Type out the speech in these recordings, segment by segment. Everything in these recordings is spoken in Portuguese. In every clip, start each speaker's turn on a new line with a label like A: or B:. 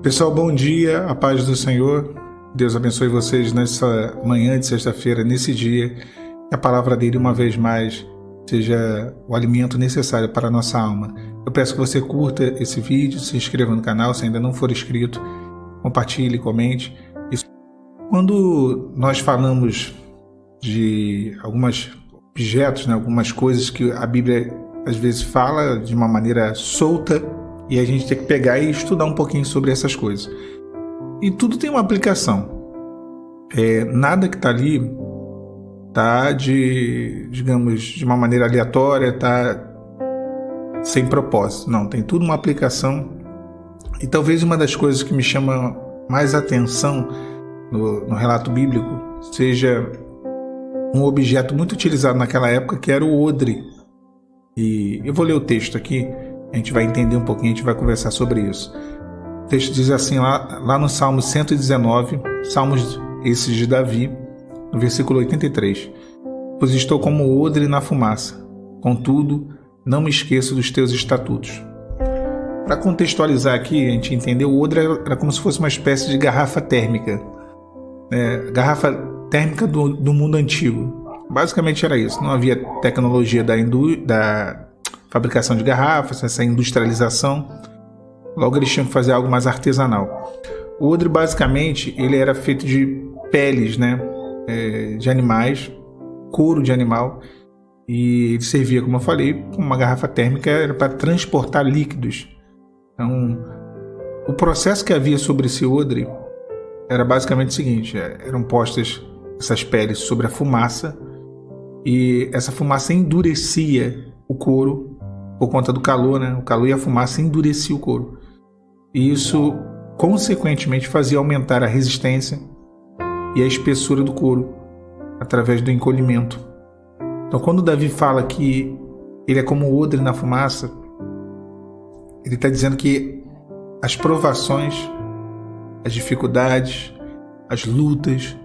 A: Pessoal, bom dia, a paz do Senhor. Deus abençoe vocês nessa manhã de sexta-feira, nesse dia. Que a palavra dele, uma vez mais, seja o alimento necessário para a nossa alma. Eu peço que você curta esse vídeo, se inscreva no canal, se ainda não for inscrito, compartilhe, comente. Quando nós falamos de alguns objetos, algumas coisas que a Bíblia às vezes fala de uma maneira solta, e a gente tem que pegar e estudar um pouquinho sobre essas coisas. E tudo tem uma aplicação. Nada que está ali está de uma maneira aleatória, está sem propósito. Não, tem tudo uma aplicação. E talvez uma das coisas que me chama mais atenção no relato bíblico seja um objeto muito utilizado naquela época, que era o odre. E eu vou ler o texto aqui, a gente vai entender um pouquinho, a gente vai conversar sobre isso. O texto diz assim, lá no Salmo 119, Salmos esses de Davi, no versículo 83. Pois estou como odre na fumaça, contudo, não me esqueço dos teus estatutos. Para contextualizar aqui, a gente entendeu, o odre era como se fosse uma espécie de garrafa térmica. Garrafa térmica do mundo antigo. Basicamente era isso, não havia tecnologia da fabricação de garrafas, essa industrialização. Logo eles tinham que fazer algo mais artesanal. O odre basicamente ele era feito de peles, de animais, couro de animal, e ele servia, como eu falei, como uma garrafa térmica, era para transportar líquidos. Então, o processo que havia sobre esse odre era basicamente o seguinte: eram postas essas peles sobre a fumaça, e essa fumaça endurecia o couro por conta do calor, O calor e a fumaça endurecia o couro. E isso, consequentemente, fazia aumentar a resistência e a espessura do couro através do encolhimento. Então, quando Davi fala que ele é como o odre na fumaça, ele está dizendo que as provações, as dificuldades, as lutas,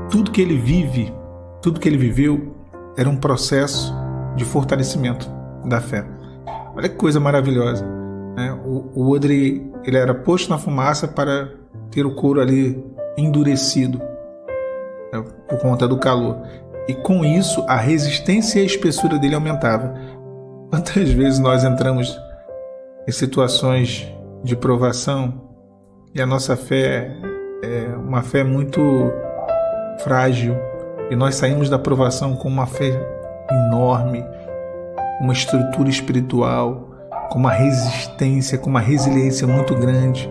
A: tudo que ele vive, tudo que ele viveu, era um processo de fortalecimento da fé. Olha que coisa maravilhosa, O odre ele era posto na fumaça para ter o couro ali endurecido, por conta do calor. E com isso, a resistência e a espessura dele aumentava. Quantas vezes nós entramos em situações de provação e a nossa fé é uma fé muito frágil, e nós saímos da provação com uma fé enorme, uma estrutura espiritual, com uma resistência, com uma resiliência muito grande.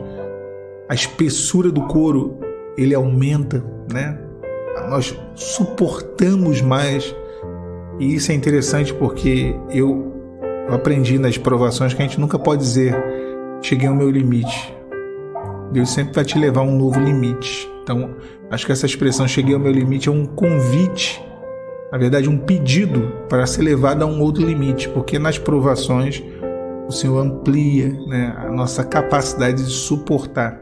A: A espessura do couro, ele aumenta, Nós suportamos mais. E isso é interessante porque eu aprendi nas provações que a gente nunca pode dizer cheguei ao meu limite. Deus sempre vai te levar a um novo limite. Então, acho que essa expressão cheguei ao meu limite é um convite, na verdade um pedido para ser levado a um outro limite, porque nas provações o Senhor amplia a nossa capacidade de suportar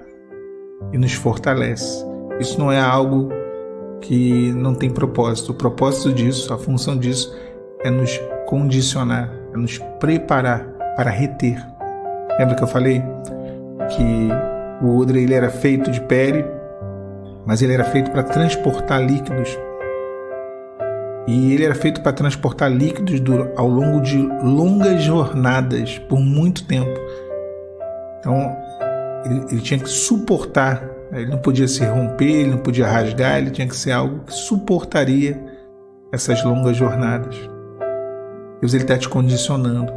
A: e nos fortalece. Isso não é algo que não tem propósito. O propósito disso, a função disso é nos condicionar, é nos preparar para reter. Lembra que eu falei que o odre ele era feito de pele, mas ele era feito para transportar líquidos. E ele era feito para transportar líquidos ao longo de longas jornadas, por muito tempo. Então, ele tinha que suportar. Ele não podia se romper, ele não podia rasgar, ele tinha que ser algo que suportaria essas longas jornadas. Deus está te condicionando.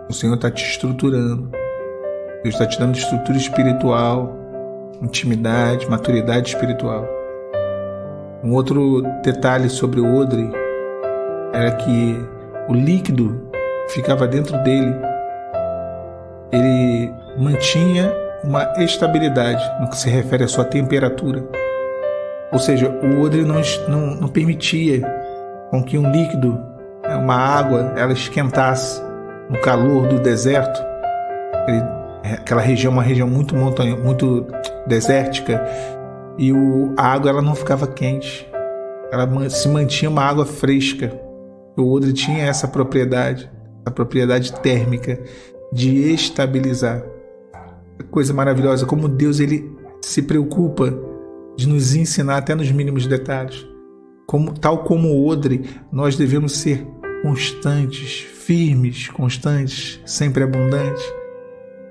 A: O Senhor está te estruturando. Deus está te dando estrutura espiritual, intimidade, maturidade espiritual. Um outro detalhe sobre o odre era que o líquido que ficava dentro dele, ele mantinha uma estabilidade no que se refere à sua temperatura. Ou seja, o odre não permitia com que um líquido, uma água, ela esquentasse no calor do deserto. Aquela região é uma região muito desértica, e a água ela não ficava quente, ela se mantinha uma água fresca. O odre tinha essa propriedade térmica de estabilizar. coisa maravilhosa, como Deus ele se preocupa de nos ensinar até nos mínimos detalhes. Tal como o odre, nós devemos ser constantes, firmes, constantes, sempre abundantes,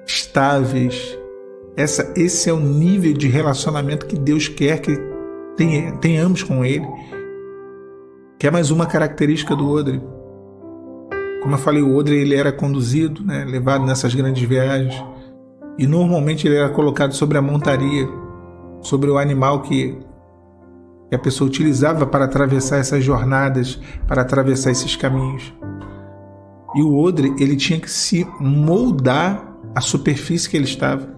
A: estáveis. Esse é o nível de relacionamento que Deus quer que tenhamos com Ele, que é mais uma característica do odre. Como eu falei, o odre ele era conduzido, levado nessas grandes viagens, e normalmente ele era colocado sobre a montaria, sobre o animal que a pessoa utilizava para atravessar essas jornadas, para atravessar esses caminhos. E o odre ele tinha que se moldar à superfície que ele estava.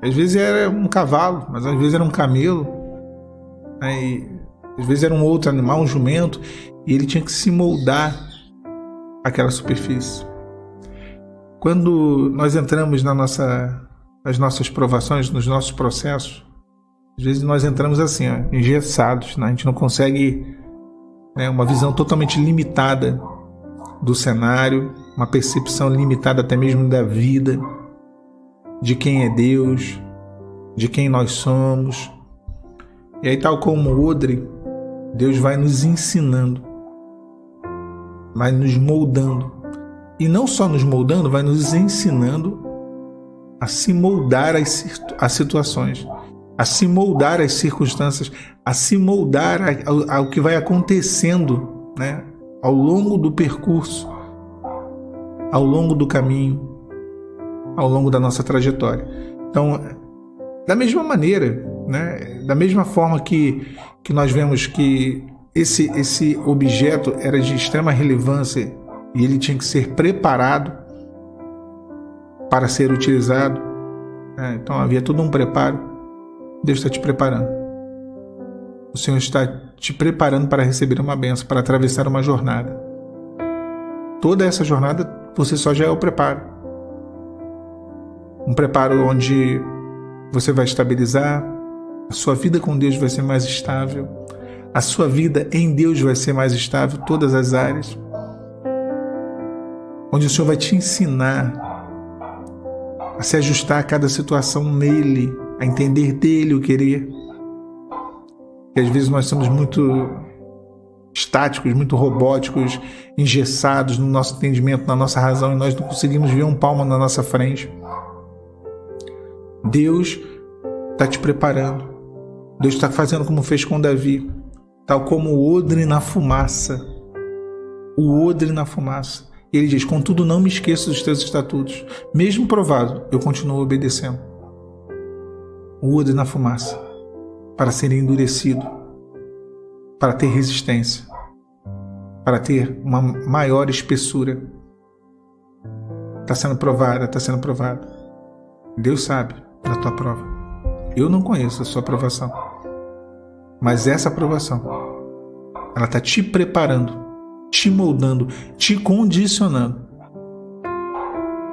A: Às vezes era um cavalo, mas às vezes era um camelo, e às vezes era um outro animal, um jumento, e ele tinha que se moldar àquela superfície. Quando nós entramos nas nossas provações, nos nossos processos, às vezes nós entramos assim, engessados, a gente não consegue, uma visão totalmente limitada do cenário, uma percepção limitada até mesmo da vida, de quem é Deus, de quem nós somos. E aí, tal como o odre, Deus vai nos ensinando, vai nos moldando. E não só nos moldando, vai nos ensinando a se moldar às situações, a se moldar às circunstâncias, a se moldar ao que vai acontecendo, ao longo do percurso, ao longo do caminho, ao longo da nossa trajetória. Então, da mesma maneira, da mesma forma que nós vemos que esse objeto era de extrema relevância e ele tinha que ser preparado para ser utilizado, então havia todo um preparo. Deus está te preparando. O Senhor está te preparando para receber uma bênção, para atravessar uma jornada. Toda essa jornada, você só já é o preparo. Um preparo onde você vai estabilizar, a sua vida com Deus vai ser mais estável, a sua vida em Deus vai ser mais estável, todas as áreas. Onde o Senhor vai te ensinar a se ajustar a cada situação nele, a entender dele o querer. E às vezes nós somos muito estáticos, muito robóticos, engessados no nosso entendimento, na nossa razão, e nós não conseguimos ver um palmo na nossa frente. Deus está te preparando. Deus está fazendo como fez com Davi, tal como o odre na fumaça. O odre na fumaça. Ele diz: contudo, não me esqueço dos teus estatutos. Mesmo provado, eu continuo obedecendo. O odre na fumaça, para ser endurecido, para ter resistência, para ter uma maior espessura. Está sendo provada, está sendo provada. Deus sabe da tua prova. Eu não conheço a sua aprovação, mas essa aprovação, ela está te preparando, te moldando, te condicionando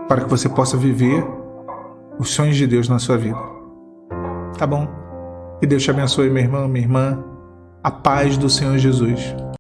A: para que você possa viver os sonhos de Deus na sua vida. Tá bom? Que Deus te abençoe, meu irmão, minha irmã. A paz do Senhor Jesus.